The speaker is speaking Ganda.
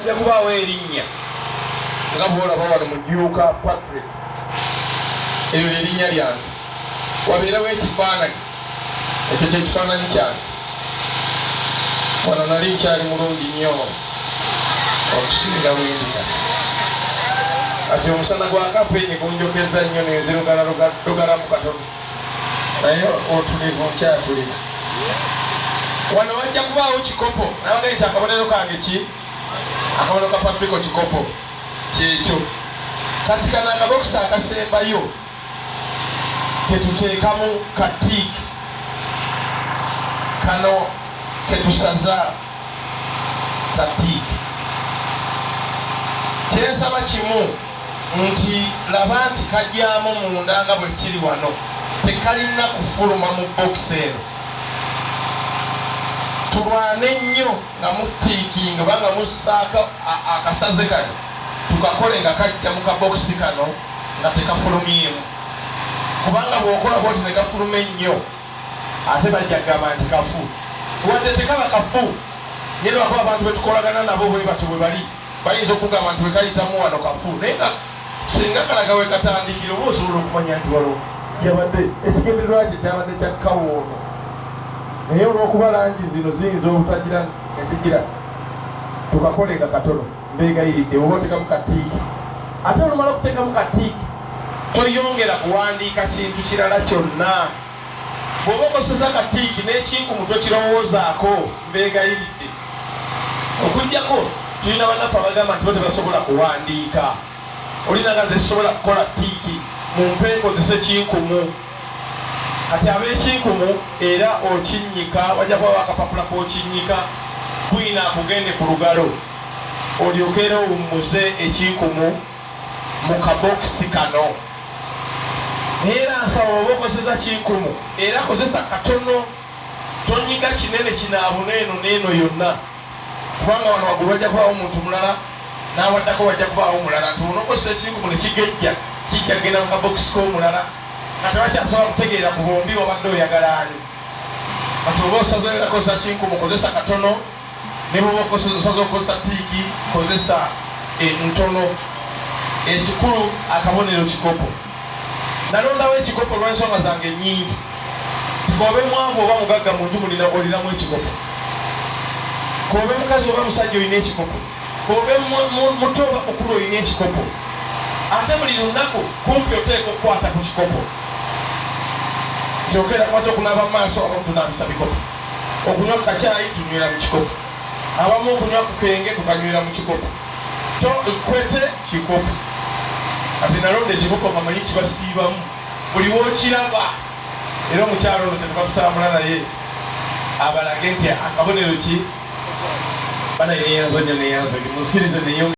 wajja kubaawo erinnya nga bwolaba wano mujuuka Patrick, eryo lyerinnya lyange, wabeerawo ekifaananyi, ekyo kyekifaananyi kyange. Wano nali nkyali mulungi nnyo okusinga bwendika, kati omusana gwa kampeyini gunjokeza nnyo nenzirugalamu katono, naye otulivu nkyatulina. Wano wajja kubaawo kikopo, nabagaita akabonero kange ki? Akabonero ka Patrick kikopo kyekyo. Kati kana akabokisi akasembayo ketuteekamu katiiki, kano ketusaza katiiki. Kyensaba kimu nti laba nti kajyamu munda nga bwe kiri wano, tekalina kufuluma mu bokisi eno. Tulwane nnyo nga mutiikinga oba nga mussaako akasaze kano, tukakole nga kajja mu kabokisi kano nga tekafulumyemu. Kubanga bw'okola bwoti ne kafuluma ennyo, ate bajja kugamba nti kafu. Wadde tekaba kafu, naye lwakuba abantu betukolagana nabo bwe batyo bwe bali, bayinza okugamba nti wekayitamu wano kafu. Naye nga singa kalaga wekatandikira oba osobola okumanya nti walo yabadde ekigendererwa kye kyabadde kya kawoono. Naye olw'okuba langi zino ziyinza obutagira ezigira, tukakole nga katono. Mbeegayiridde oba otekamu katiiki. Ate olumala okuteekamu katiiki, toyongera kuwandiika kintu kirala kyonna. Bw'oba okoseza katiiki n'ekinkumu tokirowoozaako, mbeegayiridde. Okuggyako tulina bannaffe abagamba nti bo tebasobola kuwandiika. Olina nga tezisobola kukola tiiki, mumpe nkozese kinkumu. Kati ab'ekinkumu era okinnyika, wajja kubawo akapapula k'okinnyika, kuyina akugende ku lugalo, olyoke era owummuze ekinkumu mu kabokisi kano. Era nsaba oba okoseza kinkumu era kozesa katono, tonyiga kinene kinaabu neeno yonna, kubanga wano waggulu wajja kubaawo omuntu mulala n'awaddako wajja kubaawo mulala. Nti onokozesa ekinkumu ne kigejja, kijja kgenda mu kabokisi k'omulala nga tebakyasobola kutegeera ku bombi wabadde oyagala ani. Kati oba osazeera kozesa kinkumu, kozesa katono, ne bwoba osaze okozesa tiiki, kozesa ntono. Ekikulu akabonero kikopo. Nalondawo ekikopo olw'ensonga zange nnyingi. Kobe mwavu oba mugagga mu nju olinamu ekikopo. Kobe mukazi oba musajja olina ekikopo. Kobe muto oba mukulu olina ekikopo. Ate buli lunaku kumpi oteeka okukwata ku kikopo. Kyokera kwata okunaaba mu maaso abamu tunaabisa bikopo. Okunywa ku kacaayi tunywera mu kikopo. Abamu okunywa ku kenge tukanywera mu kikopo. Kwete kikopo. Ati nalonda ekikopo bamanyi kibasiibamu buli wookiraba. Era omukyalo ono tetubakutambula naye abalage nti akabonero ki banaye neyanza nyo neyanza musikirize neyo